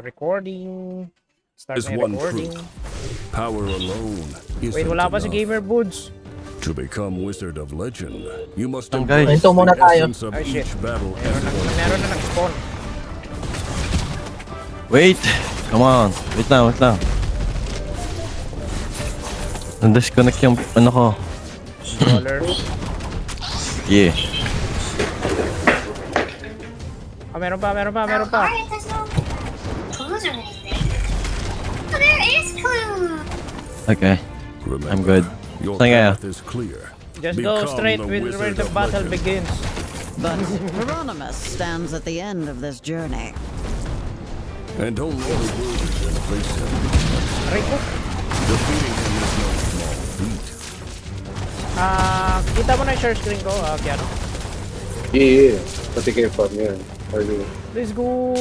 Recording. Start Is na yung one recording. truth. Power alone isn't Wait, wala pa si enough. Gamer Boods. To become Wizard of Legend, you must Guys. embrace Ito muna the tayo. essence of Ay, shit. each battle as it Meron na unfolds. nag-spawn. Wait! Come on! Wait lang. Na-disconnect yung ano ko. Dollar. Yeah. Ah, meron pa. Alright, there's no clues or anything. Oh, there is clues! Okay. Remember, I'm good. Your Thank you. path is clear. Just go Become straight the with where Wizard the of battle Legend. begins. But Hieronymus stands at the end of this journey. And only the worthy can face him. Aray ko. Defeating him is no small feat. Kita mo na yung share screen ko, Keanu. Yeah. Pati kayo farm yan. Or Let's go!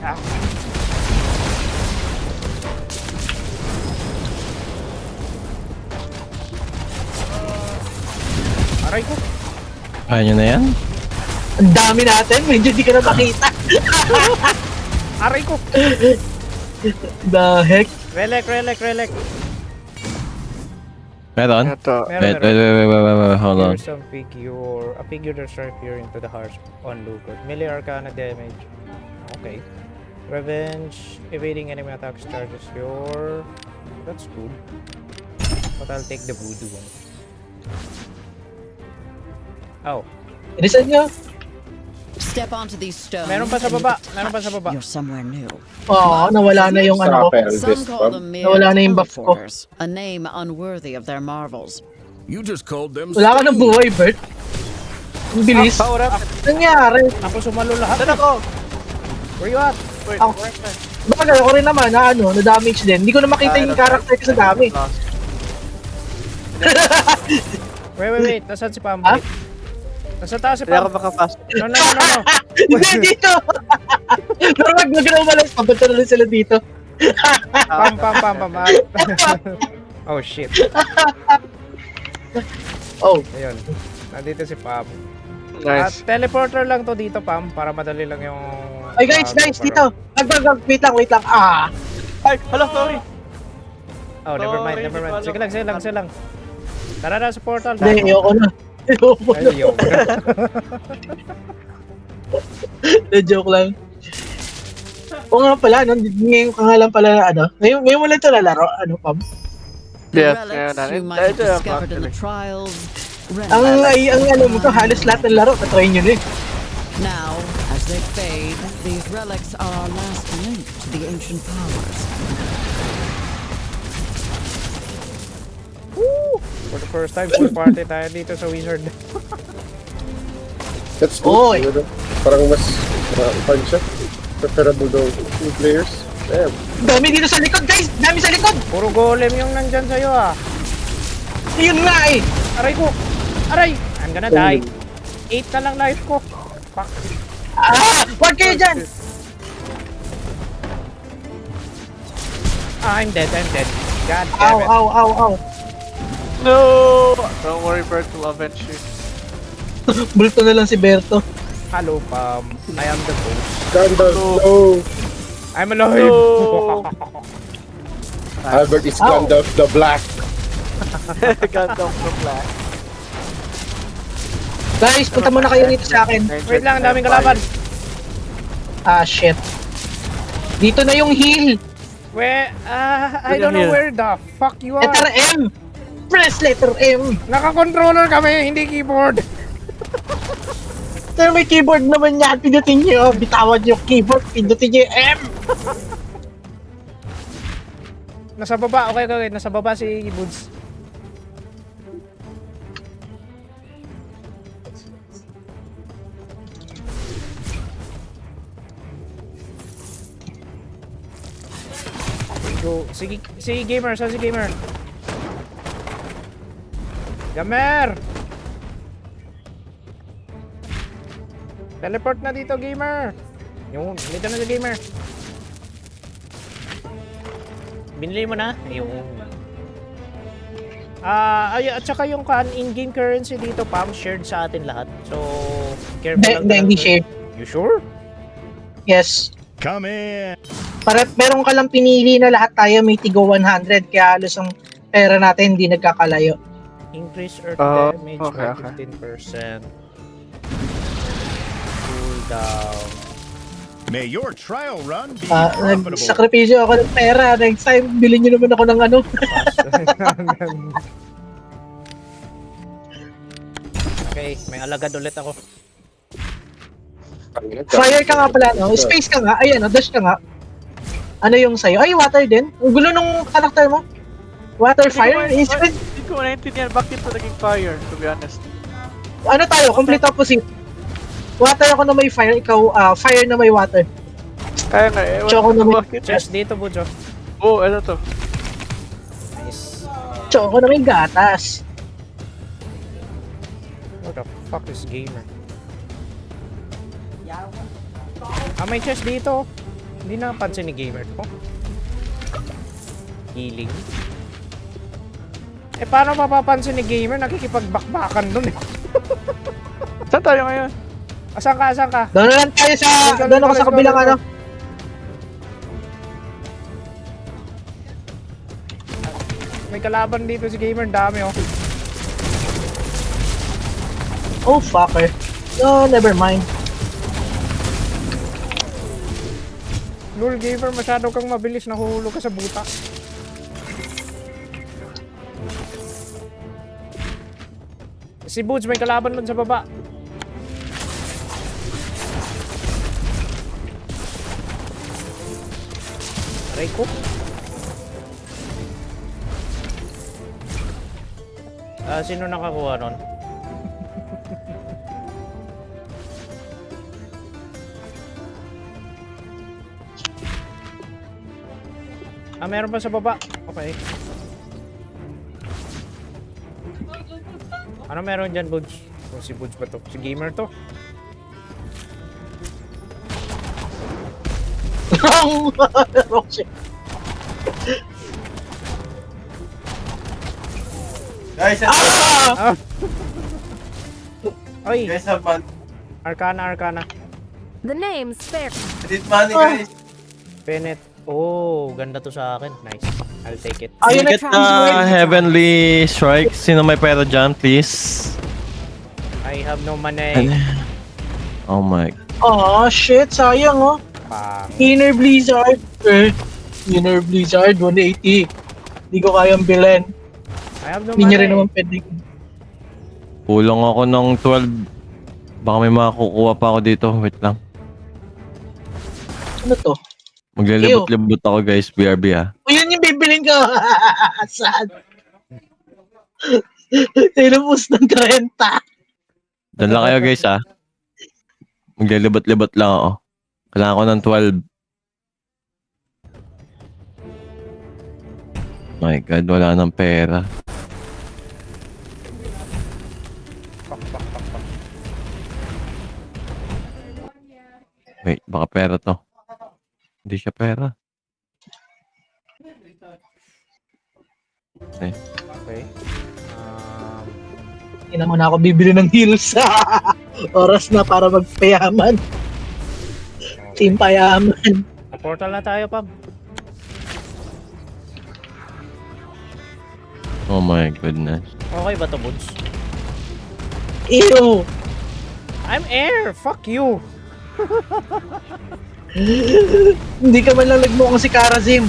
Ah. Aray ko! Kaya nyo na yan? ang dami natin, medyo di ka na makita. Aray ko! The heck? Relic! Meron? Ito. Wait, hold on. Here's some figure. A figure that strikes fear into the hearts on Lucas. Melee Arcana damage. Okay. Revenge. Evading enemy attacks charges your... That's good. But I'll take the voodoo one. Oh. Inisan nyo? Step onto these stones. Meron pa sa and you baba. get Meron pa sa touched. baba. You're somewhere new. Oo, nawala na yung ano ko. Some call them mere Nawala na yung buff ko. teleporters, a name unworthy of their marvels. You just called them Wala ka ng buhay, Bert. Ang bilis. Power up. Nangyari. Ako sumalo lahat. Saan ako? Where you at? Wait, Ako. where am I? Bakit ako rin naman na ano, na-damage din. Hindi ko na makita yung character ko sa dami. Lost. Wait. Nasaan si Pam? Ha? Nasa taas si Hindi Pam. ako makapasok. No. Hindi, dito! Pero wag na umalis, papunta na rin sila dito. Pam. Oh shit. Oh, Ayun. Nandito si Pam. Nice. Teleporter lang to dito, Pam, para madali lang yung... ay guys, dito! Wait lang. Ay, hala, sorry. Oh, never mind. Sige lang. Tara na sa portal. Hindi, ayoko na. Ay, ayoko na. Joke lang. Oo nga pala, no? Ngayon ka nga lang pala, ano? Ngayon mo lang ito lalaro, ano, Pam? The Yes, relics yeah, you might have ito yung discovered in the actually. trials. Ang ano mo to, halos lahat ng laro, na-try nyo na eh. Now, as they fade, these relics are our last link to the ancient powers. For the first time, full party tayo dito sa Wizard. That's good. Oy. Ano, parang mas fun siya. Preferable daw 2 players. Damn. Dami dito sa likod, guys! Dami sa likod! Puro golem yung nandyan sa'yo, ah. Yun nga eh! Aray ko! Aray! I'm gonna die. 8 na lang life ko. Fuck. Huwag kayo dyan! I'm dead. God Ow, damn it. ow. No! Don't worry, Bert will avenge you. Bulto na lang si Berto. Hello, Pam. I am the ghost. Gandalf, no! I'm alive! No! Albert is Ow. Gandalf the Black. Gandalf the Black. Guys, punta muna kayo dito sa akin. Wait lang, ang daming kalaban. Ah, shit. Dito na yung heal. Where? I don't know where the fuck you are. Letter M! Press letter M! Naka-controller kami, hindi keyboard. Pero may keyboard naman yan. Pindutin nyo. Bitawan nyo yung keyboard. Pindutin nyo yung M! Nasa baba, okay. Nasa baba si Boods. Go. Si Gamer, saan si Gamer? Gamer! Teleport na dito, Gamer! Yun, dito na si Gamer. Binili mo na? Ayun. At saka yung in-game currency dito, Pam, shared sa atin lahat. So, careful lang. Hindi share. You sure? Yes. Come in. Para meron ka lang pinili na lahat tayo may tigo 100 kaya halos ang pera natin hindi nagkakalayo. Increase earth Oh, damage okay, by okay. 15%. Cooldown. May your trial run be profitable. Nagsakripisyo ako ng pera. Next time, bilhin nyo naman ako ng ano. Okay, may alagad ulit ako. Fire ka nga pala, no? Space ka nga. Ayan, dash ka nga. Ano yung sa'yo? Ay, water din. Ang gulo nung karakter mo. Water, fire, instant. Hindi ko naintindihan bakit ito naging fire, to be honest. Ano tayo? Complete opposite. Water ako na may fire, ikaw fire na may water. Kaya nga, ewan Choco ko na may, bakit. Just dito, Bujo. Oh, ano to? Nice. choco na may gatas. What the fuck is gamer? May chest dito. Hindi napansin ni gamer to. Healing. Paano mapapansin ni gamer? Nakikipagbakbakan dun eh. Saan tayo ngayon? Asan ka? Asan ka? Doon na lang tayo sa, doon ako sa kabilang ano. May kalaban dito si gamer. Dami oh. Oh, fucker. No, never mind. Lul gamer, masyado kang mabilis. Nahuhulog ka sa buta. Si Boots, may kalaban dun sa baba. Aray ko. Sino nakakuha nun? Meron pa sa baba. Okay. Ano meron dyan, Buds? Oh, si Buds ba to? Si gamer to? Oh, shit. Guys, Ah! Oy! guys, have fun. Arcana. The name's fair. Edit money, guys. Bennett. Oh, ganda to sa akin. Nice. I'll take it. Ayun na Get heavenly strike. Sino may pera dyan, please? I have no money. Oh my. Oh, shit. Sayang, oh. Pang. Inner Blizzard. Inner Blizzard, 180. Hindi ko kayang bilhin. I have no Hindi niya rin money. naman pwede. Kulang ako ng 12. Baka may makakukuha pa ako dito. Wait lang. Ano to? Maglilibot-libot ako guys. BRB ah. O yun yung bibilin ko. Saan? Tinubos ng 30. Diyan lang kayo guys ah. Maglilibot-libot lang ako. Kailangan ko ng 12. My God, wala nang pera. Wait, baka pera to. Hindi siya pera. Okay. Hindi na muna ako bibili ng heals. Oras na para magpayaman. Team payaman. Portal na tayo, Pam. Oh my goodness. Okay ba to, Buds? Ew. I'm air! Fuck you! Hindi ka man lang nagmukhang si Karazim.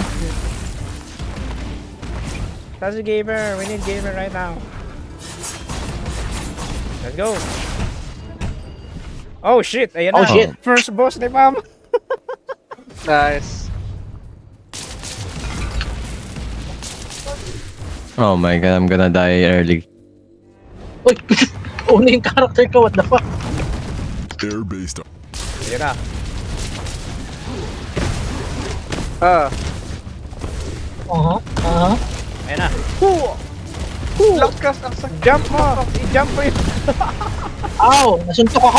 That's a gamer. We need gamer right now. Let's go. Oh shit! Ayan Oh, na. shit. First boss ni Pam. Nice. Oh my God, I'm gonna die early. Uy, una yung character ko. What the fuck? Air-based. Ayan na. Ayan na. Lakas ang sakit. Jump mo! I-jump mo yun. Ow! Nasuntok ako!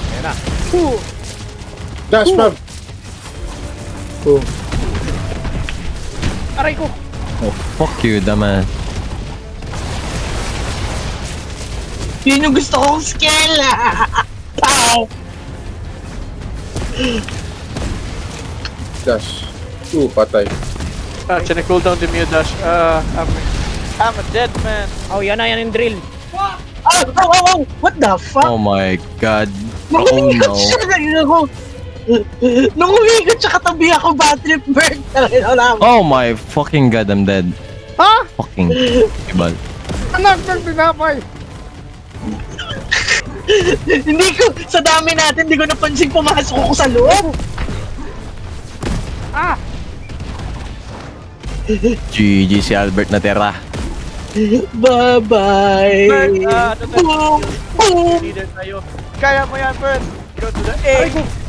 Ayan na. Dash, Pam. Aray ko! Fuck you, daman. Yun yung gusto kong skill! Ow! Dash. Patay. Can I cool down the Mew dash? I'm a dead man. Oh, yan na, yan yung drill. Oh! What the fuck? Oh my god. Nung Oh umigot no. siya, nung umigot siya katabi ako, bad trip bird. Wala. Oh my fucking god, I'm dead. Ha? Fucking ibal. Anak ng tinapay! Hindi ko, sa dami natin, hindi ko napansin pumasok ako sa loob. GG si Albert na tira. Bye-bye. Bird, Boom! Boom! Leader tayo. Kaya mo yan, Bird. Go to the A,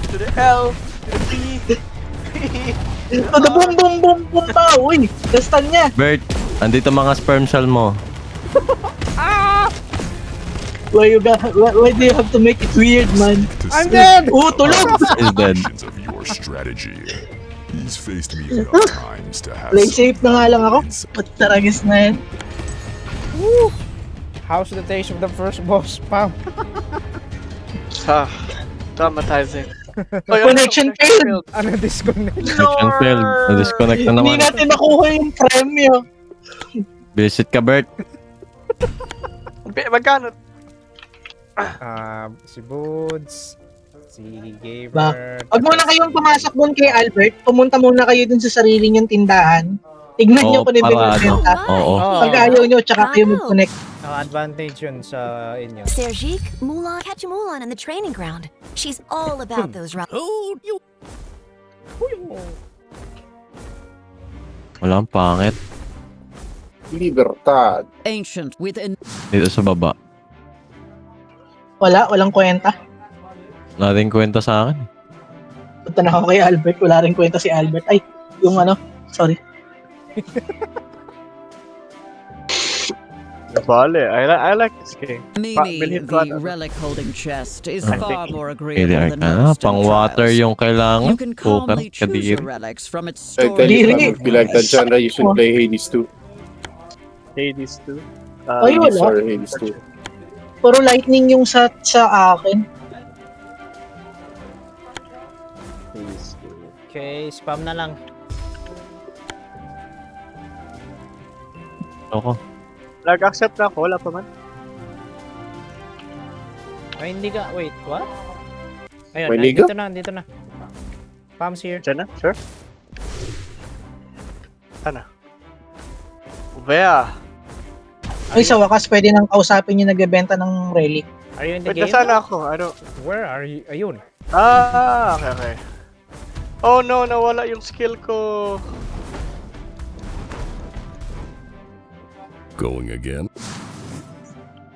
to the L, to the P. To the boom, boom, boom, boom pa. Uy, dastan niya. Bert, andito mga sperm cell mo. Why do you have to make it weird, man? I'm dead! Tulog! Is dead. of your strategy. He's faced me enough times to have Play safe na nga lang ako. Pataragis na yan. How's the taste of the first boss, Pam? Traumatizing. Connection failed. Ano, disconnect? Connection failed. Na-disconnect na Hindi naman. natin nakuha yung premyo. Visit ka, Bert. Magkano? Si Boods, si Gamer. Huwag muna kayong pumasok dun kay Albert. Pumunta muna kayo dun sa sarili niyong tindahan. Tignan niyo Oo, kung ano yung para binibenta. Oo. Pag ayaw niyo, tsaka kayo mag-connect. Advantage yun sa inyo. Sergique, Mulan, catch Mulan in the training ground. She's all about those routes. Walang pangit. Libertad. Ancient within. Dito sa baba. Walang kwenta. Wala rin kwenta sa akin. Punta na ako kay Albert. Wala rin kwenta si Albert. Ay, yung ano, sorry. Vale, I like this game. Mimi, Bilhin ko the ano. relic holding chest, is I far think- more Pwede agreeable than arcana. most Pang in water trials. yung You kailangan. can Poker, calmly choose kadir. your relics from its I tell story. you, Really? if you like that genre, you should play Hades 2. Hades 2. Ay, wala. Sorry, Hades 2. Puro lightning yung sa akin. Hades 2. Okay, spam na lang. Ako. Nag-accept na ako, wala pa man. Ay, hindi ka. Wait, what? Ayun, May liga? dito na. Pam's here. Diyan na, sure. Ano? Ubea. Ay, sa wakas, pwede nang kausapin yung nagbebenta ng relic. Are you in the Wait, game? nasaan ako? Ano? Where are you? Ayun. Okay. Oh no, nawala yung skill ko. Going again.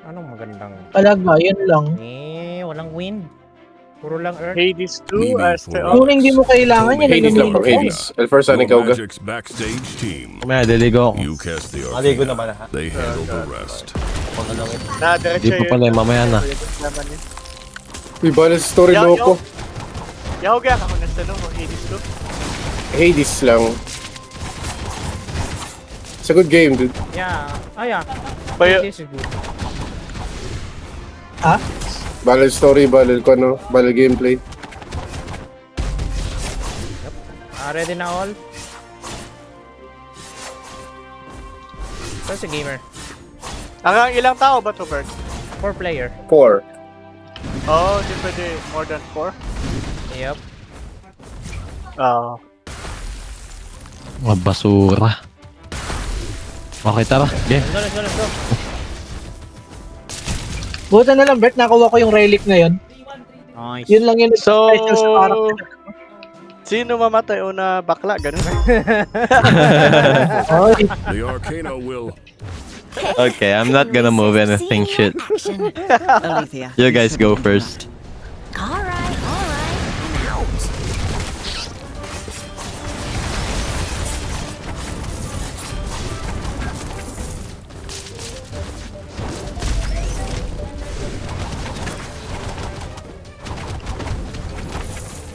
Anong magandang... Talaga, yun lang. walang wind. Puro lang earth. Hades 2 Mimi as for- the... Kung hindi mo kailangan yan, Hades lang bro, nalulungkot. Hades. El first, ano ikaw ga? Magic's backstage team. Kumaya, deligo ako. You cast the Maligo arcana. naman ha. They handle the rest. Na-diretso Di pa pala, mamaya na. Uy, bala sa story Yaw, mo ko. Yaw ga ako nasa tanong mo, Hades 2? Hades lang. It's a good game, dude. Yeah. Yeah. Bayo, This is good. Bala story, bala ko ano, bala gameplay. Ready na all? Saan si Gamer? hanggang ilang tao ba to, Bert? 4 player. 4. Oh, di pwede more than 4? Yep. Mga basura. Okay, tara. Game. Let's go. Buta na lang, Bert, nakuha ko yung relic ngayon. Nice. Yun lang yun. So, special sa character. sino mamatay una bakla? Ganun. Ay, The arcana will Okay, I'm not gonna move anything shit. Action. Alethea. You guys go first. All right. I'm out.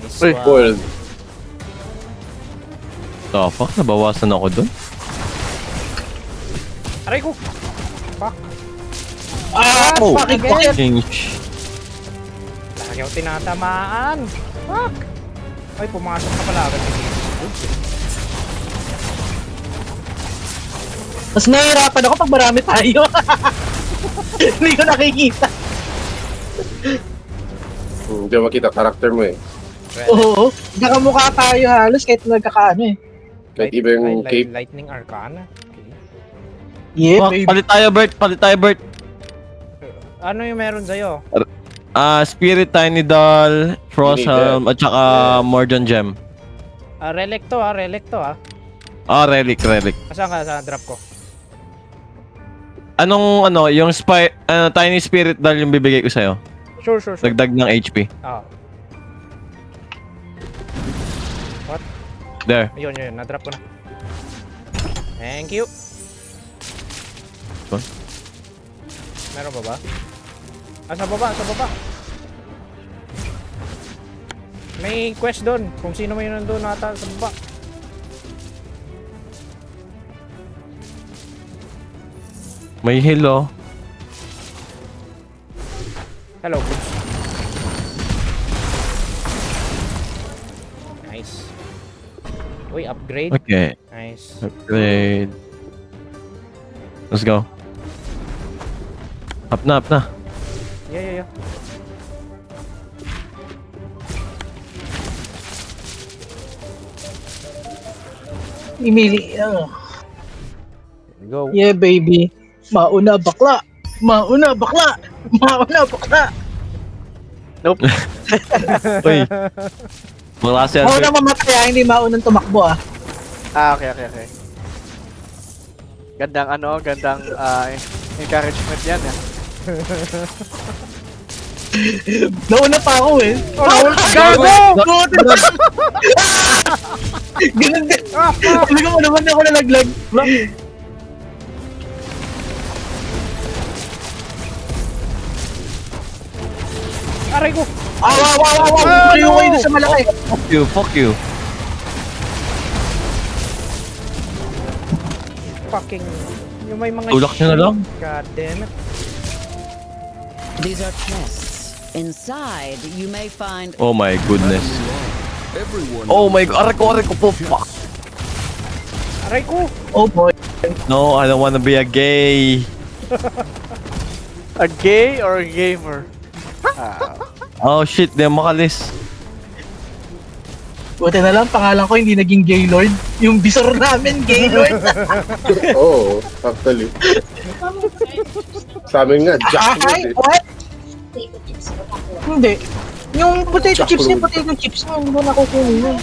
Nice Uy, one. Boiled. The fuck? Nabawasan ako dun? Aray ko! fucking shit. Fucking sh... Lagi ako tinatamaan! Fuck! Ay, pumasok ka pala agad. Mas nahihirapan ako pag marami tayo. Hindi ko nakikita. Hindi mo makita karakter mo eh. Oo. Nakamukha tayo halos kahit nagkakaano eh. Kahit iba yung cape. Lightning Arcana. Okay. Yeah, Oh, baby. palit tayo, Bert. Palit tayo, Bert. Ano yung meron sa'yo? Spirit Tiny Doll, Frost Helm, at saka Morgan Gem. Relic to ah. Relic. Saan ka? Saan drop ko? Anong yung Tiny Spirit Doll yung bibigay ko sa'yo? Sure. Dagdag ng HP. What? There. Yun. Na-drop ko na. Thank you. What? Meron ba ba? Sa baba. May quest doon. Kung sino may nandun nata sa baba. May heal, oh. Hello, Boots. Nice. Uy, upgrade. Okay. Nice. Upgrade. Let's go. Up na. Yeah. Imili. Go. Yeah, baby. Mauna bakla. Nope. Uy. Mga kasi Mauna mamatay hindi maunang tumakbo ah. Okay. Gandang encouragement yan eh. Nauna pa ako eh. Gago! Ganun din. Sabi ko naman ako nalaglag. Aray ko! Wow! Kayo kayo sa malaki. Fuck you. Fucking... Yung may mga... Tulak nyo na lang. God damn it. These are chests. Inside, you may find Oh my goodness. Oh my god. Aray ko po. Fuck. Aray ko! Oh boy. No, I don't wanna be a gay. A gay or a gamer? Oh shit, di makalis. Buti na lang, pangalan ko hindi naging Gaylord. Yung bisor namin, Gaylord. Oo, actually. Sa amin nga, Jackfruit eh. What? Potato chips ko ako. Hindi. Yung potato Jackfruit. chips, yung potato chips mo, hindi mo nakukunin yun.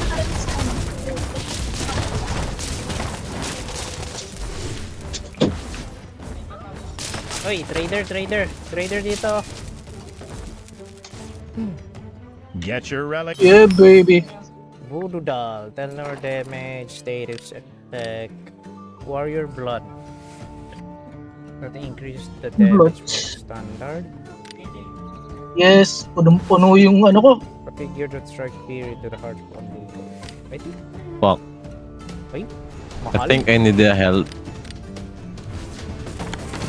Uy, trader dito. Get your relic. Yeah, baby. Voodoo doll, 10 more damage, status effect, warrior blood. That increase the Blood. damage standard. Yes, punong-puno yung ano ko. A figure that strike fear into the heart of one people. Wait. Fuck. Wait. I think I need the help.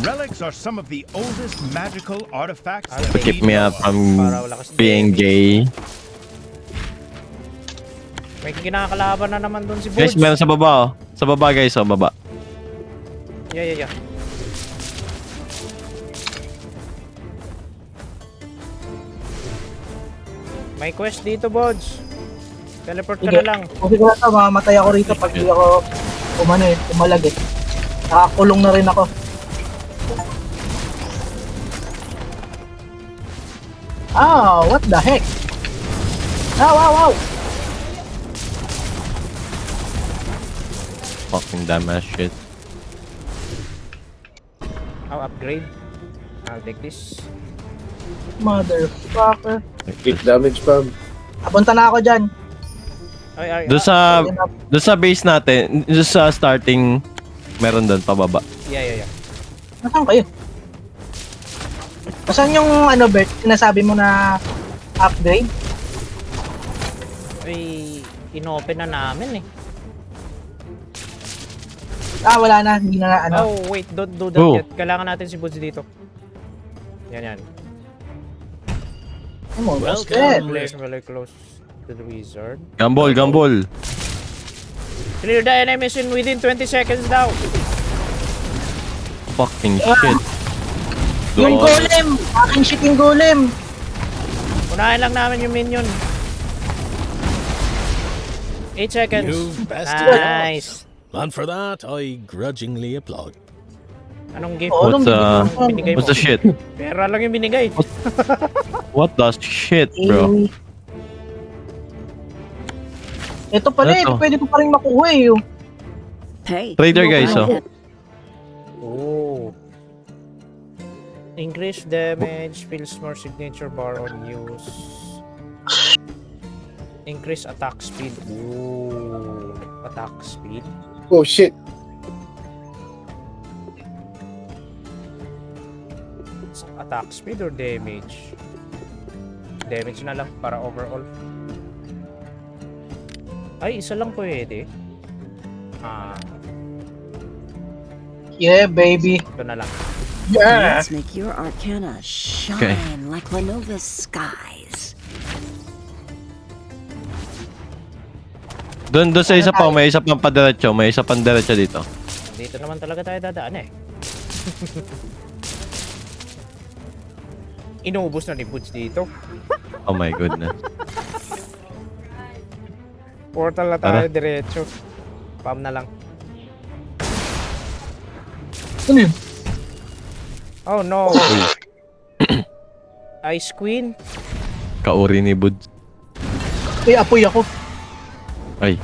Relics are some of the oldest magical artifacts I'll that Keep we me know up of. from Para wala kasi being gay. May kinakalaban na naman dun si Guys, Bones. meron sa baba, oh. Sa baba, guys, sa baba. Yeah. May quest dito, Bods. Teleport ka Sige. na lang. Kasi ko na ito, mamamatay ako rito pag di ako umalag eh. Nakakulong na rin ako. What the heck? Wow! Fucking dumbass shit. I'll upgrade. I'll take this. Motherfucker. 8 damage pa. Papunta na ako dyan. Ay. Doon sa base natin, doon sa starting, meron doon pababa. Yeah. Nasaan kayo? Nasaan yung Bert? Sinasabi mo na upgrade? Ay, inopen na namin eh. Wala na. Hindi na Oh, wait. Don't do that Oh. yet. Kailangan natin si Bods dito. Yan. I'm almost dead. Place really close to the wizard. Gambol, gambol. Clear the enemies in within 20 seconds daw. Fucking shit. Yung Lord. golem! Aking shit yung golem! Unahin lang namin yung minion. 8 seconds. You bested Nice. And for that, I grudgingly applaud. Anong gift? Oh, binigay mo? What's the shit? Pera lang yung binigay. What the shit, bro? Ito pala Ano to? pwede ko pa rin makuha eh. Yung Hey. Trader guys, go oh. ahead. Oh. Increase damage, feels more signature bar on use. Increase attack speed. Ooh. Attack speed. Oh shit. Attack speed or damage? Damage na lang para overall. Ay, isa lang pwede. Ah, yeah, baby. ito na lang. Yeah! Let's make your arcana shine like Lenova's skies. Doon sa isa pa, may isa pang padiretso. May isa pang diretso dito. Dito naman talaga tayo dadaan eh. Inuubos na ni Boots dito. Oh my goodness. Portal na tayo diretso. Pam na lang. Ano yun? Oh no. Ice Queen. Kauri ni Bud. Ay, apoy ako. Ay.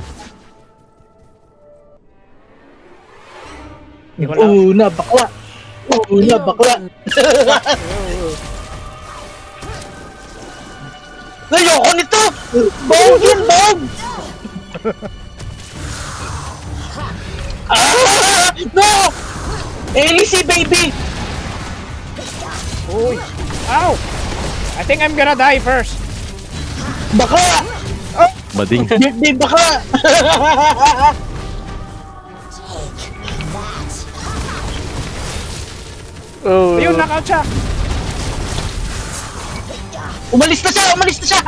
Hindi ko lang. Una, bakla. Una, bakla. Ayoko nito! Bog yun, bog! Ah! No! Elise, baby! Uy. Ow! I think I'm gonna die first. Bakla! Bading. Birthday bakla! Oh, Ayun, knockout siya. Umalis na siya! Umalis na siya!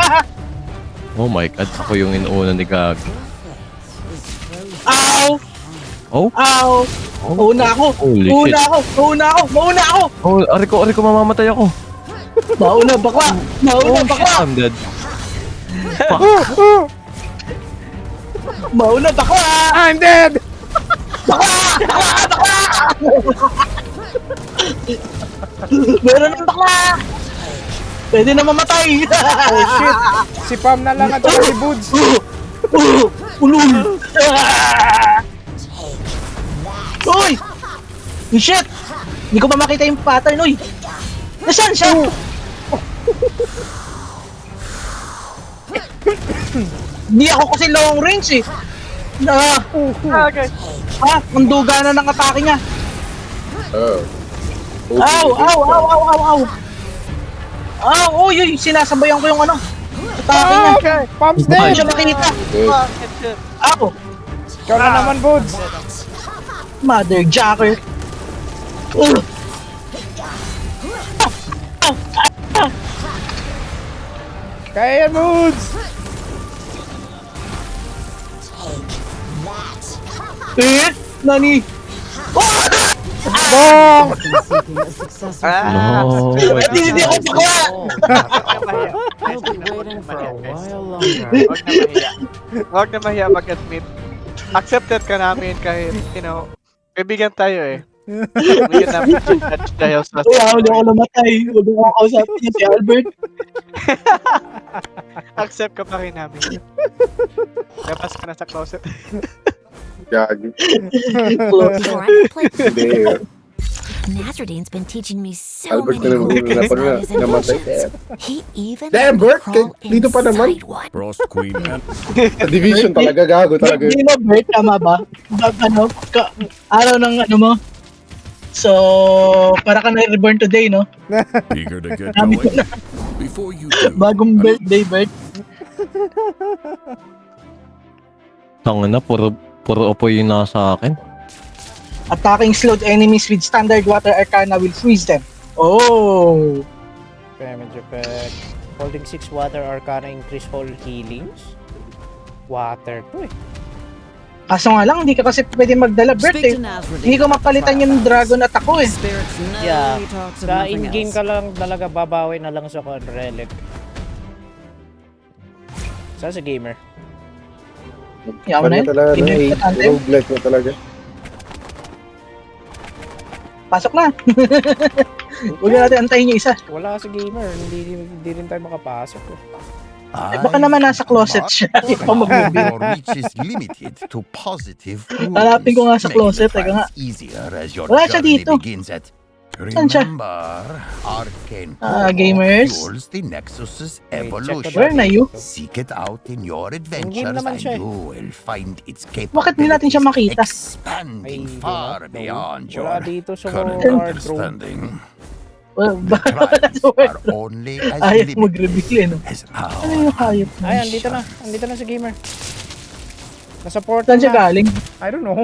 Oh my god, ako yung inuuna ni Gag. Ow! Oh? Ow! Mauna ako! Holy Mauna shit. ako! Mauna ako! Mauna ako! Oh, ari ko, mamamatay ako. Mauna bakla! Mauna bakla! I'm dead. Mauna bakla! I'm dead! Meron ng bakla! Pwede na mamatay! Oh shit! Si Pam na lang at saka si Boots. Ulul! Uy! Shit! Hindi ko pa makita yung pattern, uy! Nasaan siya? Hindi ako kasi long range eh. okay. Ang duga na ng atake niya. Oh. Ow! Ow! Ow! Ow! Ow! Ow! Ow! Uy! Uy! Sinasabayan ko yung ano. Atake niya. Okay, Pam's Hindi dead. siya makita. Good. Ow! Ikaw na naman, Boots. Mother Jacker. Kaya yan, Boots. Nani? Bong! Seeking a successor. No. Hindi ako bakla! He'll be waiting for a while longer. Huwag na mahiya. Huwag na mahiya mag-admit. Accepted ka namin kahit, you know, kaibigan tayo eh. Kaibigan namin dahil sa Uy, ako ako namatay. Huwag mo ako kausapin niya si Albert. accept ka pa rin namin. Labas ka na sa closet. Gagi. Before I could play, Hindi. Nazardine's been teaching me so Albert many na cool naman na personalities and namatay. potions. He even Damn, let me Bert! crawl Dito pa naman. inside one. Frost Queen and Division talaga, gago talaga. Hindi mo, Bert, tama ba? Ano, araw ng ano mo. So, para ka na reborn today, no? Eager to get going? Before you do, Bagong birthday, Bert. Tangina, puro opo yung nasa akin. Attacking slowed enemies with standard water arcana will freeze them. Oh! Damage effect. Holding 6 water arcana increase whole healings. Water to eh. Kaso nga lang, hindi ka kasi pwede magdala, Bert Speak eh. to Nazruddin. Hindi ko mapalitan yung dragon at ako eh. Spirits know Yeah. he talks of Sa nothing in-game else. ka lang talaga babawi na lang sa relic. Sa gamer. Yaman na Ano yun. talaga, no? Importante. Roguelike na talaga. Pasok na. Huwag na natin antayin yung isa. Wala sa gamer, hindi rin tayo makapasok. Eh. Eh, baka naman nasa closet siya. Ikaw mag-movie. Your reach is limited to positive Hanapin ko nga sa closet, teka nga. easier as your Wala siya journey dito. begins at Saan siya? remember arcane Gamers. fuels the Nexus's Wait, check evolution. Where na you? Seek it out in your adventures naman and siya eh. you will find its Bakit hindi natin siya capabilities makita? expanding I do far not know. beyond Wala your dito sa current hard room. understanding. Well, The trials Ayaw are only as limited mag-reveal eh, no? as Ano yung hayop na? Ay, andito na. Andito na sa gamer. Nasa portal Saan siya na. galing? I don't know.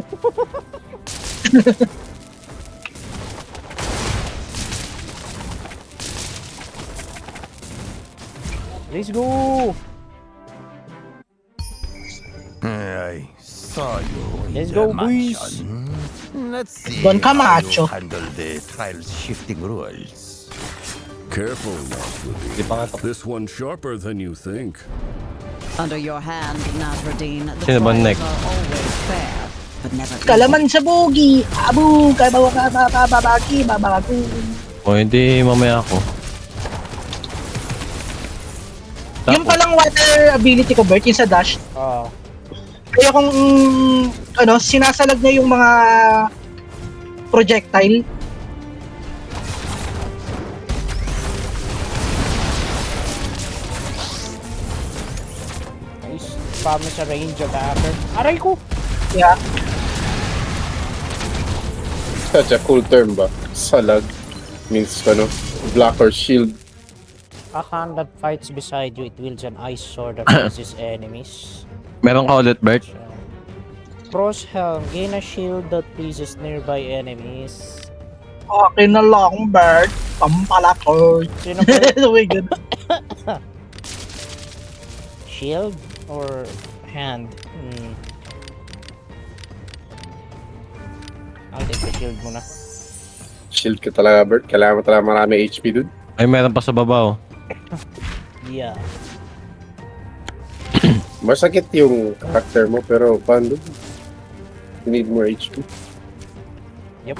Let's go! I saw you in Let's the go, boys. mansion. Let's see Don how Camacho. you handle the trial's shifting rules. Careful, Nasruddin. This one's sharper than you think. Under your hand, Nazruddin, the Sino ba trials next? are always fair, but never easy. Kalaman sa bogi! Abu! Babaki! Babaku! O hindi, mamaya ako. Yung palang water ability ko, Bert, yung sa dash, Oh. kaya kung sinasalag niya yung mga projectile, Nice. Spam sa range attacker. Aray ko! yeah, Such a cool term ba? Salag. Means block or shield. A hand that fights beside you, it wields an ice sword that pierces enemies. Meron ka ulit, Bert? Cross helm, gain a shield that pierces nearby enemies. akin na lang, Bert. Pampala ko. Sino ba? Oh my God. Shield or hand? I'll take the shield muna. Shield ka talaga, Bert. Kailangan mo talaga marami HP dun. Ay, meron pa sa baba, oh. Yeah. Masakit yung character mo, pero paano? You need more HP. Yep.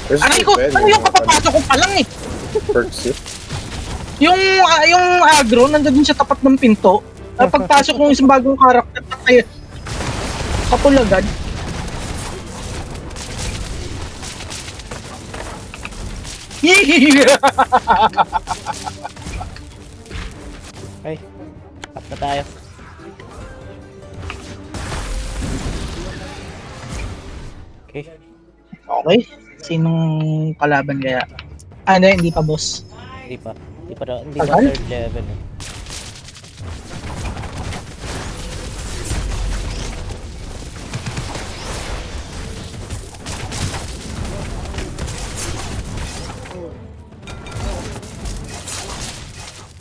There's Aray ko! still Ano yung kapapasok ko pa lang eh? perks eh. Yung agro, nandun sa tapat ng pinto. Pagpasok ng isang bagong karakter, ay kapulagad. Ay, tap na tayo. Okay. Okay. Sinong kalaban kaya? Hindi pa boss. Hindi pa. Hindi pa Tagal? third level. Eh.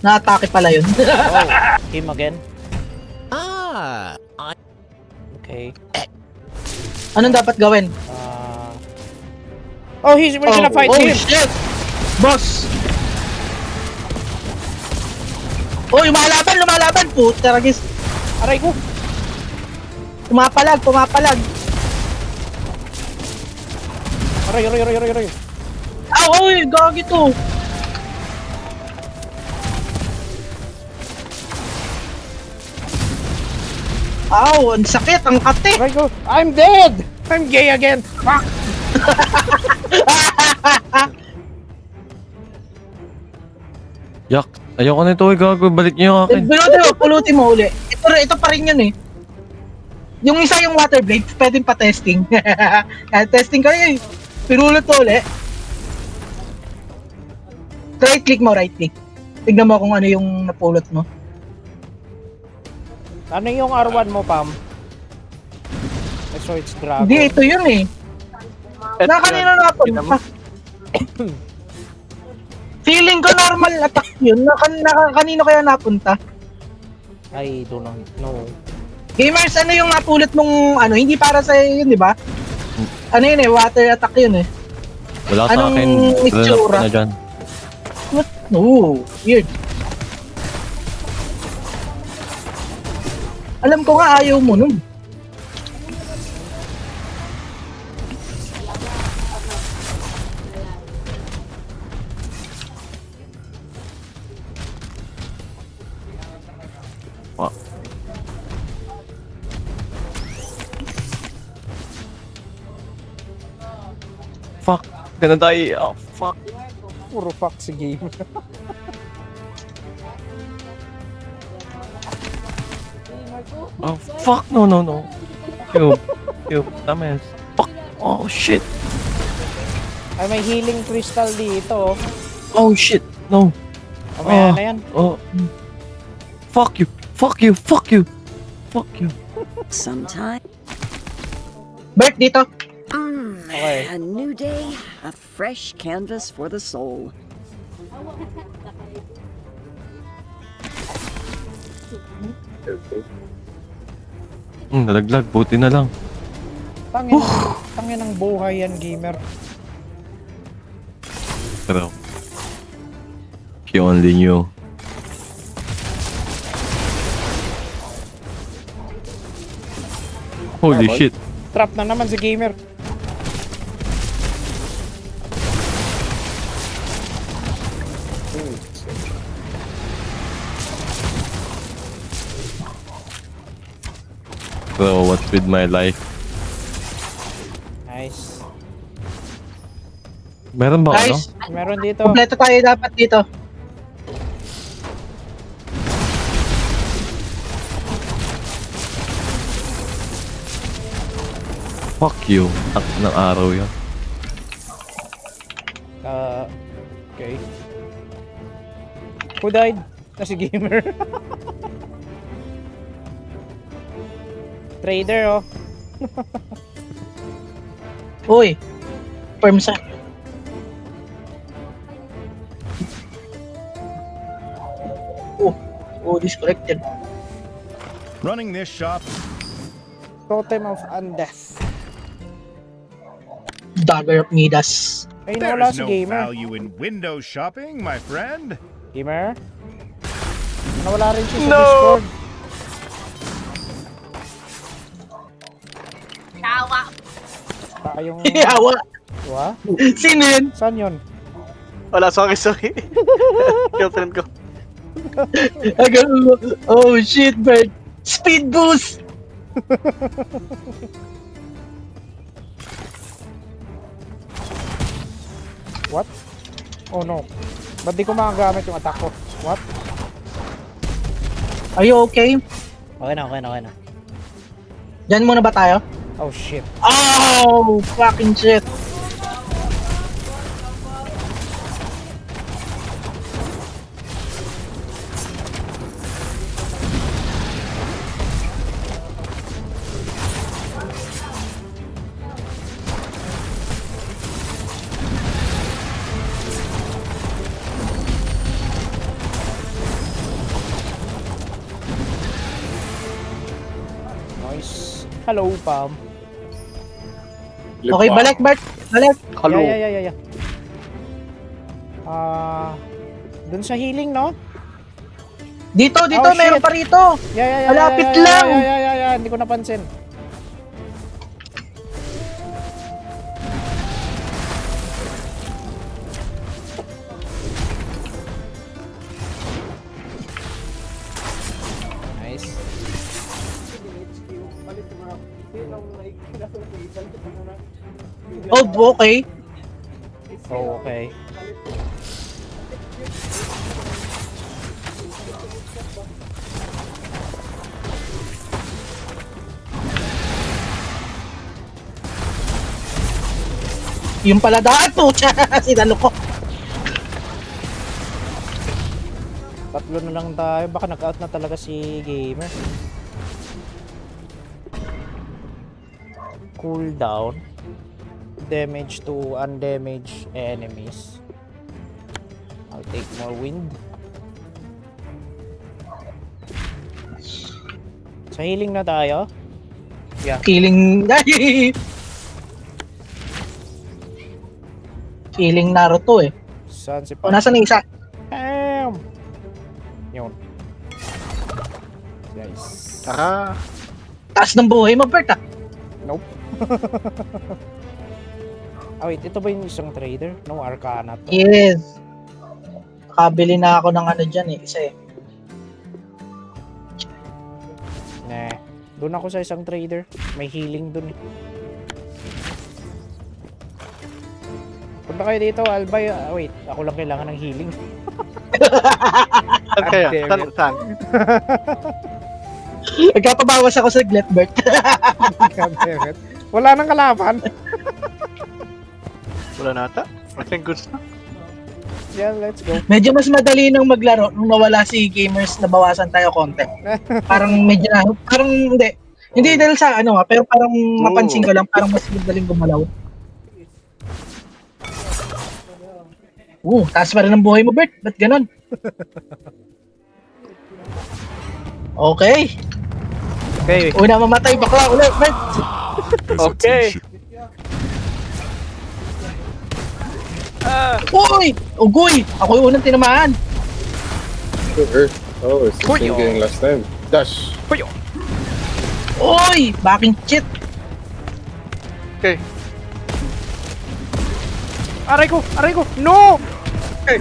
Na-atake pala yun. Oh, him again. Okay. Anong dapat gawin? Oh, we're gonna fight him. Shit! Boss! Oh, lumalaban! Puta, ragis. Aray ko. Pumapalag. Aray. Oy, gagi to. Aw, ang sakit, ang kate. Aray ko. I'm dead. I'm gay again. Fuck. Yak, ayoko na ito, gago. Balik niyo yung akin. Pulutin mo uli. Ito pa rin yun eh. Yung isa yung water blade, pwedeng pa testing. Testing kayo eh. Pinulot mo uli. Right click mo. Tignan mo kung ano yung napulot mo. Ano yung R1 mo, Pam? So it's dragon. Hindi, ito yun eh. Na kanina napunta. Feeling ko normal attack Yun, kanino kaya napunta? I do not know. Gamers, ano yung napulot mong ano, hindi para sa yun, di ba? Ano yun eh, water attack yun eh. Wala sa Anong akin. itsura? Na dyan. No, weird. Alam ko nga ayaw mo nun. Fuck. Gonna die. Oh, fuck. Puro fuck si game. Oh, fuck. No, no, no. You. Tames. Fuck. Oh, shit. Ay, may healing crystal dito. Oh, shit. No. Mamaya na yan. Oh. Fuck you. Fuck you. Fuck you. Fuck you. Sometime. Bert, dito. Okay. A new day, a fresh canvas for the soul. Okay. Nalaglag. Buti na lang. Tangin ng buhay yan, gamer. Pero. He only knew. Holy Tama. shit. Trap na naman si gamer. Bro, what's with my life? Nice. Meron ba ano? Guys, Meron dito. kompleto tayo dapat dito. Fuck you. At ng araw yun. Okay. Who died? Na si gamer. Trader, oh. Uy, firm sa. Oh, disconnected. Running this shop. Totem of Undeath. Dagger of Midas. Ay, There nawala is si no gamer. value in window shopping, my friend. Gamer? Nawala rin siya sa No! Discord. Tawa. Tayong... Yawa. Wa? Sino yun? Saan yun? Wala, sorry. Girlfriend ko. Oh shit, Bert. Speed boost. What? Oh no. Ba't di ko makagamit yung attack ko? What? Are you okay? Okay na. Diyan muna ba tayo? Oh shit. Oh, fucking shit. Nice. Hello, Pam. Okay, balik, Bert. Balik. Hello. Yeah. Dun sa healing, no? Dito, Oh, meron shit. pa rito. Yeah. Malapit lang. Yeah. Hindi ko napansin. Nice. Oh, okay. Oh, okay. Yung pala dato. Sinalo ko. Tatlo na lang tayo. Baka nag-out na talaga si gamer. Cooldown. Damage to undamaged enemies. I'll take more wind. Sa healing na tayo. Feeling... Feeling Naruto eh. Saan si O, nasaan na isa? Bam! Yun. Guys. Tara. Taas ng buhay mo, Bert ah. Nope. Wait, ito ba yung isang trader? No, Arcana to. Yes. Nakabili na ako ng ano dyan eh. Isa eh. Nah. Doon ako sa isang trader. May healing doon eh. Punta kayo dito, I'll buy... wait, ako lang kailangan ng healing. Saan kaya? damn Saan? it. Saan? Nagkapabawas ako sa Glet, Bert. God damn it. Wala nang kalaban. Wala nata? I think goods na. Yeah, let's go. Medyo mas madali nang maglaro nung nawala si Gamers, nabawasan tayo konti. Parang medyo na, parang hindi. Hindi dahil sa ano pero parang mapansin ko lang, parang mas madaling gumalaw. Taas pa rin ang buhay mo, Bert. Ba't ganon? Okay. Okay. Una mamatay, bakla ulit, Bert. Okay. Uy! Ugoy! Ako yung unang tinamaan. Earth. Oh, it's the same getting last time. Dash. Uy! Backing cheat. Okay. Aray ko! Aray ko! No! Okay.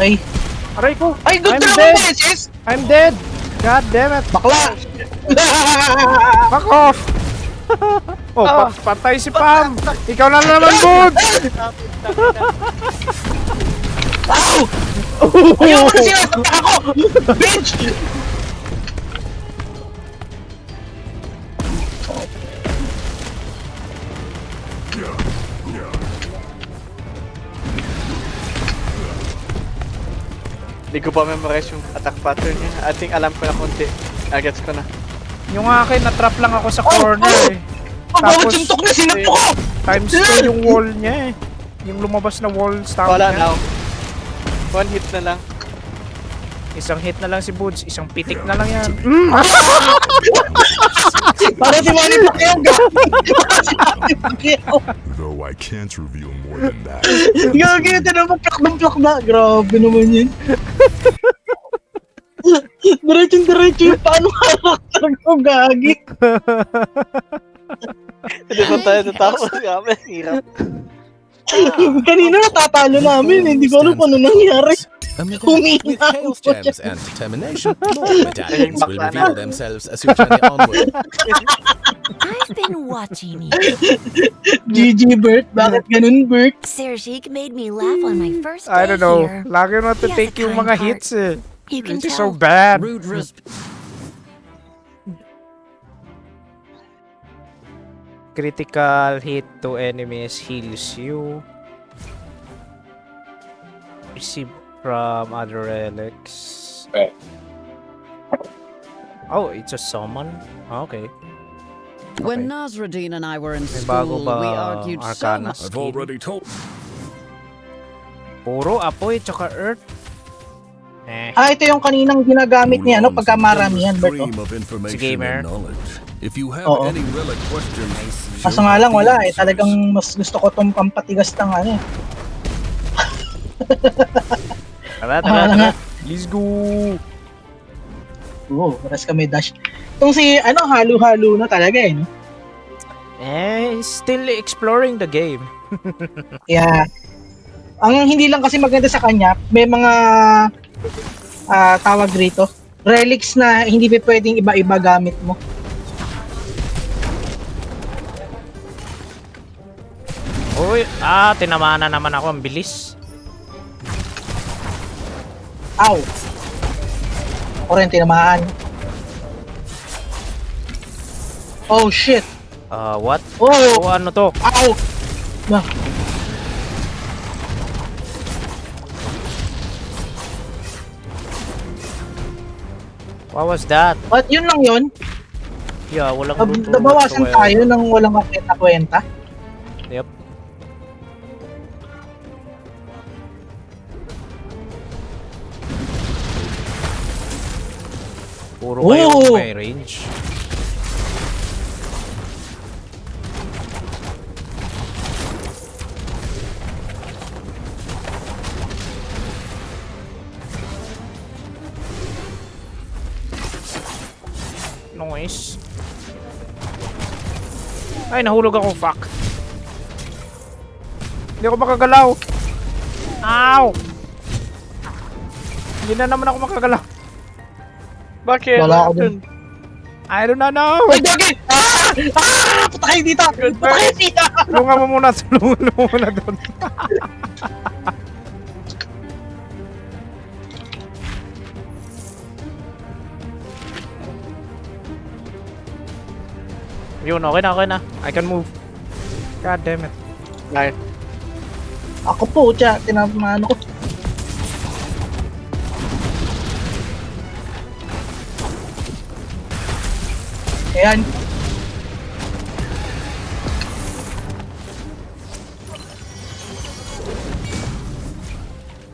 Ay, Aray ko! ay, good I'm na dead. ako, beses! I'm dead! God damn it! Bakla! Back off! Patay si Pam! Ikaw na naman, Boods! Ow! Ayaw mo na sinasabi ako! Bitch! Hindi ko pa memorize yung attack pattern niya. I think alam ko na konti. Gets ko na. Yung akin, na-trap lang ako sa corner eh. Tapos, suntok na sinuntok ko! Times 2 yung wall niya eh. Yung lumabas na wall stamp Wala niya. now. One hit na lang. Isang hit na lang si Boods, isang pitik na lang yan. Para si Manny Pacquiao, para si Manny Pacquiao. Though I can't reveal more than that. Gagi, ito naman, plak na. Grabe naman yun. Diretso yung paano karakter ko, gagi. Hindi pa tayo natapos. Grabe, hirap. Kanina natatalo namin, hindi ko alam kung ano nangyari. With Humina chaos gems and determination, more medallions will reveal themselves as you journey onward. I've been watching you. GG, Bert. Bakit ganun, Bert? Sergik made me laugh on my first day I don't know. here. Lagi na He has take a yung kind mga heart. hits eh. You can It's tell. so bad. Rude Critical hit to enemies heals you. Receive from other relics. Okay. Oh, it's a summon? Okay. When Nasruddin and I were in May bago school, ba we argued so Arcana much. I've already told. Puro apoy tsaka earth. Ito yung kaninang ginagamit niya, no? Pagka maramihan, Bert, oh. Si gamer. If you have Oo. any relic questions, Kaso nga lang, wala eh. Talagang mas gusto ko itong pampatigas ng ano eh. Tara. Let's go! Paras kami dash. Itong si, halo-halo na talaga eh, no? Still exploring the game. Yeah. Ang hindi lang kasi maganda sa kanya, may mga tawag rito, relics na hindi pa pwedeng iba-iba gamit mo. Uy, tinamaan na naman ako. Ang bilis. Ow! Ako rin tinamaan. Oh shit! What? Oh! Ano to? Ow! Nah. What was that? What? Yun lang yun? Yeah, walang luto. Nabawasan tayo ng walang kwenta-kwenta. Yep. Puro kayo may range. Noise. Ay, nahulog ako. Fuck. Hindi ako makagalaw. Ow! Hindi na naman ako makagalaw. Bakit? Wala ako dun. I do not know. Ay, gagi! Puta kayo dito! Puta kayo dito! Tulungan mo muna. Tulungan mo muna doon. Yun, okay na, okay na. I can move. God damn it. Nice. Ako po, tiya. Tinamano ko. Ayan.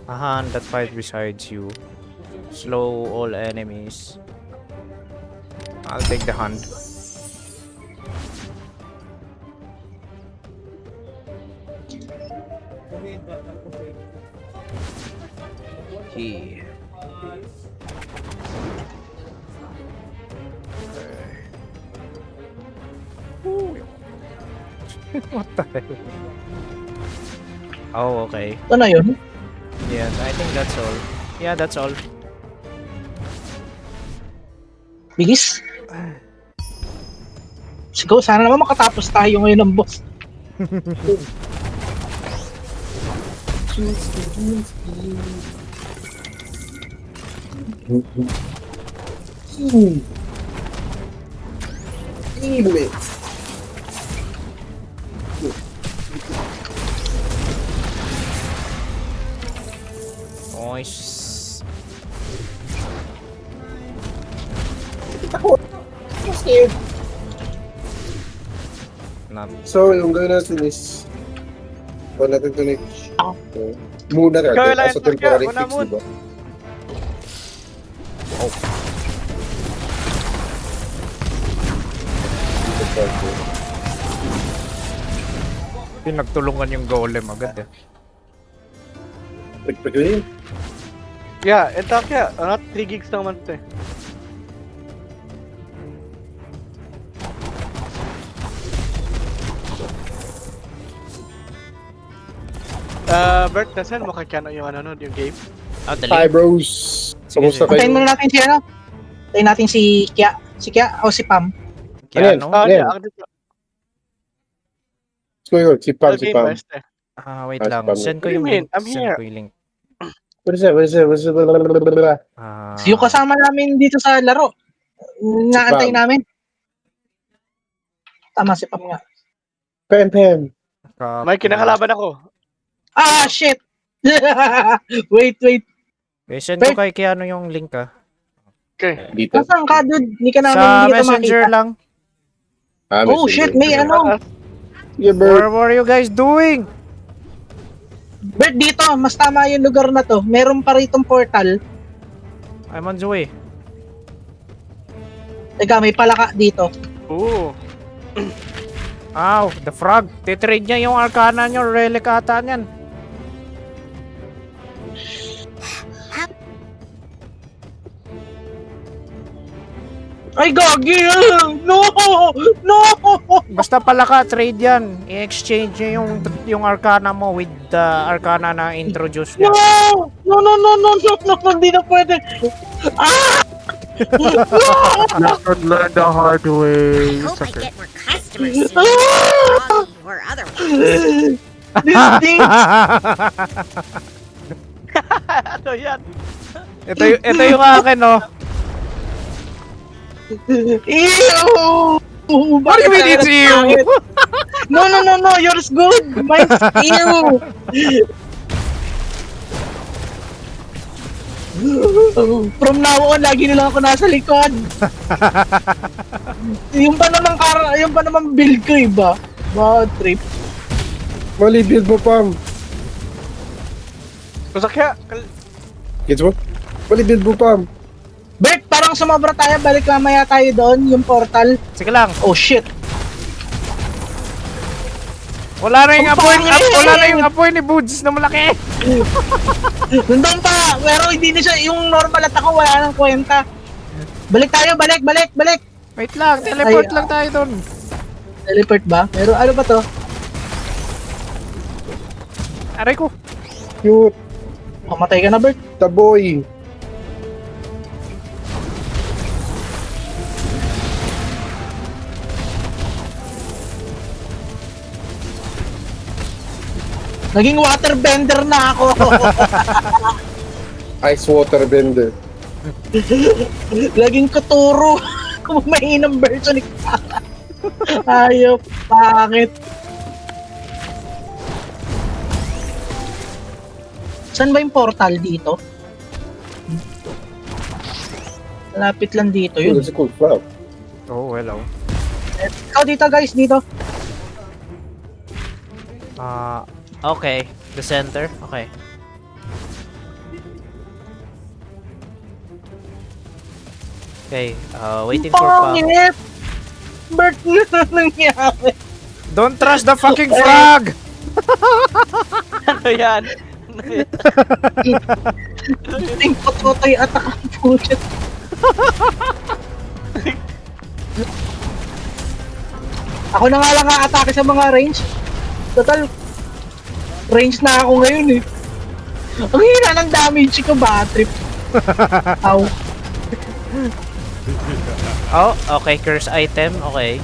A hand that fights besides you. Slow all enemies. I'll take the hand. Key. What the hell? Oh, okay. Ito na yun. Yeah, I think that's all. Yeah, that's all. Bigis. Siguro, sana naman makatapos tayo ngayon ng boss. Nice. Not. So, yung gawin natin is... Kung natin ito na muna natin Ikaw, Elias, as a temporary una fix, mo. diba? Pinagtulungan yung golem agad eh. Pagpagawin. Yeah, ito kaya. 3 gigs naman ito eh. Bert, nasan mo kakano yung yung game? Ah, dali. Hi bros! Kamusta kayo? Antayin muna natin si ano? Antayin natin si Kya. Si Kya o si Pam. Kaya Ano no? yan? Yeah, ako dito. So yun, si Pam, si Game Pam. best eh. Wait Ah, lang. spam. Send ko What do you yung mean? link. I'm Send here. ko yung link. What is that? What is that? What is that? Yung kasama namin dito sa laro. Naantay Pam. namin. Tama si Pam nga. Pam, Pam. May kinakalaban ako. Ah, shit! Wait. Send ko kay Keanu yung link ah. Okay. Dito. Nasaan ka, dude? Hindi ka namin, Sa hindi kita messenger makita. lang. Oh, shit, may ano. Yeah, bro. What are you guys doing? Bert, dito, mas tama yung lugar na to. Meron pa ritong portal. I'm on the way. Teka, may palaka dito. Oo. Ow, the frog. Titrade niya yung arcana niyo. Relic ata niyan. Ay, gagi! No! No! Basta pala ka, trade yan. I-exchange niya yung arcana mo with the arcana na introduce niya. No! No! Hindi na pwede. Ah! Learn the hard way. I hope I get more customers soon. Froggy or otherwise. This thing! Ano yan? ito yung akin, no? Ew! What do you mean it's you? No! Yours good! Mine's ew! From now on, lagi nila ako nasa likod. yung pa naman build ko, iba. Bad trip. Mali, build mo, Pam. Basta kaya, Gets mo? Mali, build mo, Pam. Bert, parang sumobra tayo, balik mamaya tayo doon, yung portal. Sige lang. Oh shit. Wala na yung Ang apoy, pangit! wala na yung apoy ni Buds na malaki. Nandun pa, pero hindi na siya, yung normal at ako wala nang kwenta. Balik tayo, balik. Wait lang, teleport Ay, lang tayo doon. Teleport ba? Pero ano ba to? Aray ko. Cute. Pamatay ka na, Bert. Taboy. Naging waterbender na ako. Ice water bender. Laging kuturo. Kung mainam version ni Kaka. Ayop, bakit? Saan ba yung portal dito? Lapit lang dito Oh, yun. that's a cool flower. Oh, hello. Ikaw dito guys, dito. Okay. The center. Okay. Okay, waiting for Pop. Pangit! Bert, na nangyari? Don't trust the fucking frog! Ano yan? Ting pototoy attack ang puset. Ako na nga lang atake sa mga range. Total, range na ako ngayon eh. Ang hina ng damage ko, bad trip. Ow. Oh, okay. Curse item. Okay.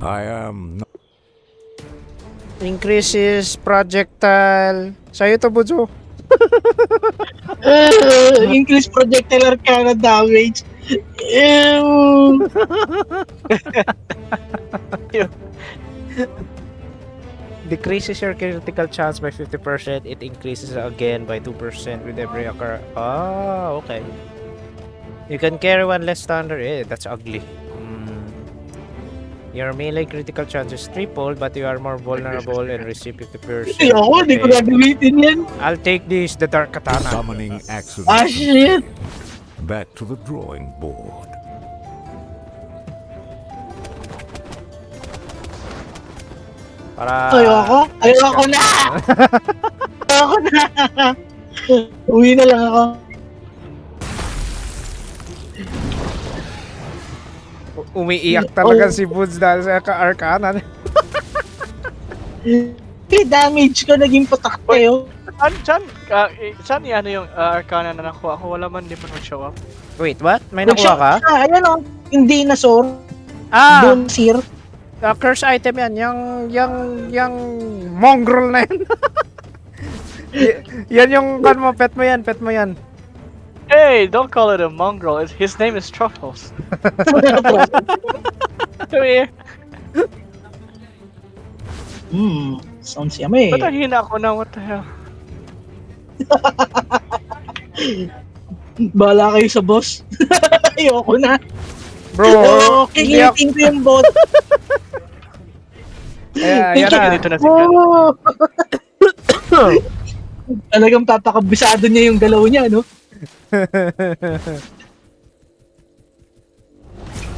I am Increases projectile. Sa'yo to, Bujo. Increase projectile arcana damage. Ew. Decreases your critical chance by 50%. It increases again by 2% with every occur. Ah, okay. You can carry one less thunder. Eh, that's ugly. Your melee critical chance is tripled, but you are more vulnerable and receive 50%. Ay, ako, hindi ko gagamitin yan. I'll take this, the Dark Katana. Summoning accident. Ah, shit. Back to the drawing board. Para... Ayoko na! Ayoko na! Uwi na lang ako. Umiiyak talaga si Buds dahil sa ka-arcana. Damage ko, naging patak kayo. Saan yan yung arcana na nakuha ko? Wala man, di man mag-show up. Wait, what? May nakuha ka? Ayan o, yung dinosaur. Ah! Bonseer. Curse item yan. Yung mongrel na yan. Yan yung pet mo yan. Hey, don't call it a mongrel. His name is Truffles. Come here. Sounds yummy. Ba't ang hina ko na? What the hell? Bahala kayo sa boss. Ayoko na. Bro, kikilitin ko yung bot. Yan na. Dito na si Talagang papakabisado niya yung galaw niya, no?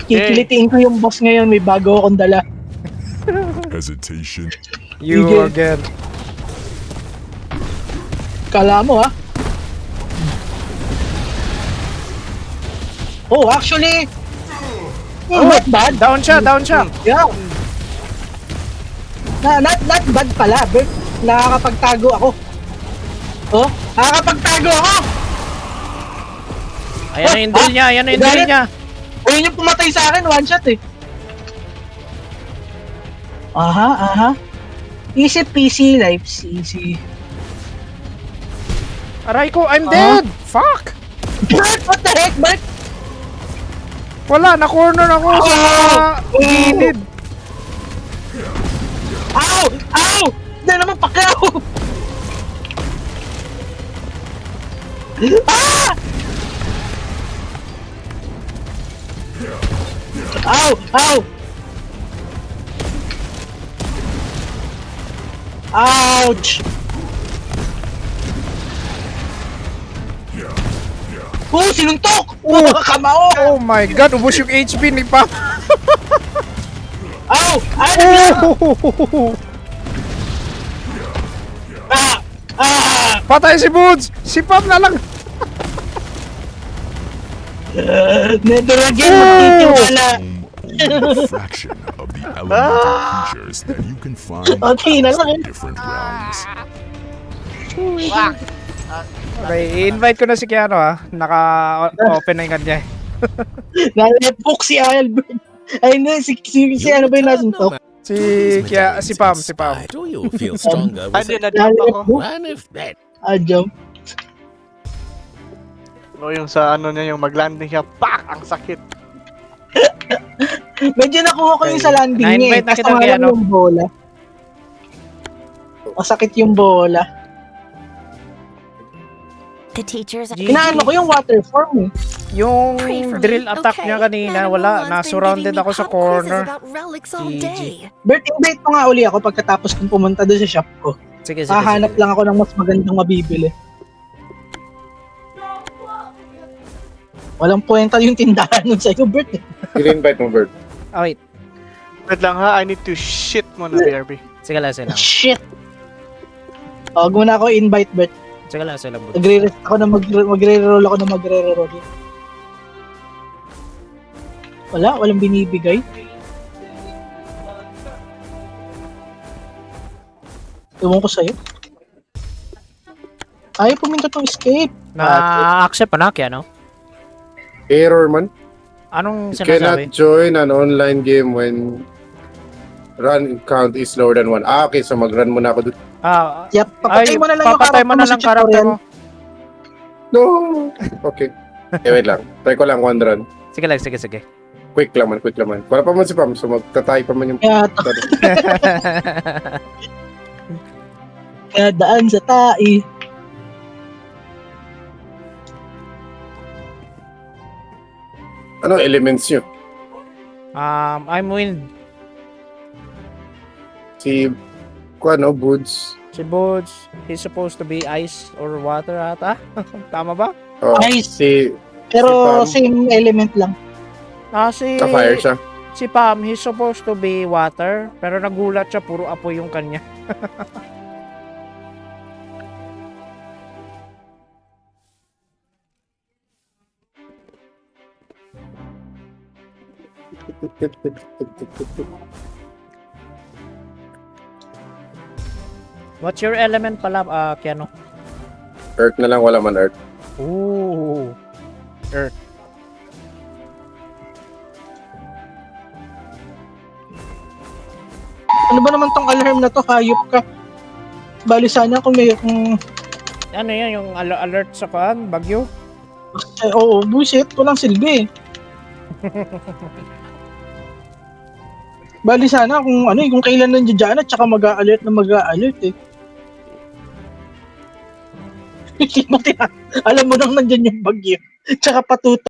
Kikilitiin ko yung boss ngayon, may bago akong dala. hesitation. You Sige. again. Kala mo, ha? Oh, actually, not bad. Down siya. Yeah. Not bad pala, but nakakapagtago ako. Oh, nakakapagtago ako! Ayan na yung drill niya. Ayun yung pumatay sa akin, one shot eh. Aha. Easy PC lives, easy. Aray ko, I'm dead! Fuck! What the heck, Mark? Wala, na-corner ako sa gilid. Ow! Na naman pakaw! Ah! Ow! Ouch! Oh, sinuntok! Oh, kamao! Oh my god, ubos yung HP ni Pam. Ow! Ah! Ah! Patay si Boots! Si Pam na lang! Never again, magtitiwala. Only a fraction of the elemental creatures that you can find Okay na lang. in different realms. Okay, i-invite ko na si Keanu naka-open na yung kanya. Nalepok si Albert. Ay, hindi, si ano ba yung nasuntok? Si Pam. Do you feel stronger with Hindi, it? na-jump ako. One if that. Jump. No, yung sa ano niya, yung mag-landing siya, pak! Ang sakit. Medyo nakuha ko yung sa landing niya. Na-invite na kita, Kaso nga lang Keanu. yung bola. Masakit yung bola. The teachers. Inaano ko yung water form eh. Yung Pray for me. drill attack Okay, niya kanina, Madam wala. Mulan's been Na-surrounded giving me ako sa pop quizzes corner. about relics all GG. day. Bert, invite mo nga uli ako pagkatapos kong pumunta doon sa shop ko. Sige. Hahanap lang ako ng mas magandang mabibili. Walang kwenta yung tindahan nun sa'yo, Bert. I-invite mo, Bert. Oh, wait. Wait lang ha, I need to shit muna, BRB. Sige lang. Shit! Huwag mo na ako invite, Bert. Sige lang, Boots. Magre-rest ako na magre-roll ako na magre-roll. Walang binibigay. Ewan ko sa'yo. Ayaw puminta tong escape. Na-accept pa na, Keanu? Error man. Anong Cannot sinasabi? join an online game when run count is lower than 1. Okay, so mag-run muna ako doon. Yep, papatay mo na lang yung papatay mo na lang karakter mo. No! Okay. Wait lang. Try ko lang one run. Sige lang. Quick lang man. Wala pa man si Pam, so magtatay pa man yung... Kaya daan sa tai. Ano elements nyo? I'm wind. Si... Boots. Si Boots, he's supposed to be ice or water ata. Tama ba? Oh, Nice. Si Pero Pam. same element lang. Ka-fire siya. Si Pam, he's supposed to be water, pero nagulat siya, puro apoy yung kanya. What's your element pala, Keanu? Earth na lang, wala man Earth. Ooh. Earth. Ano ba naman tong alarm na to? Hayop ka. Bali sana kung may... Ano yan, yung alert sa paan, bagyo? Oo, bullshit. Walang silbi eh. Bali sana kung ano eh, kung kailan nandiyan dyan at saka mag-a-alert na mag-a-alert eh. Alam mo nang nandiyan yung bagyo. Tsaka patuto.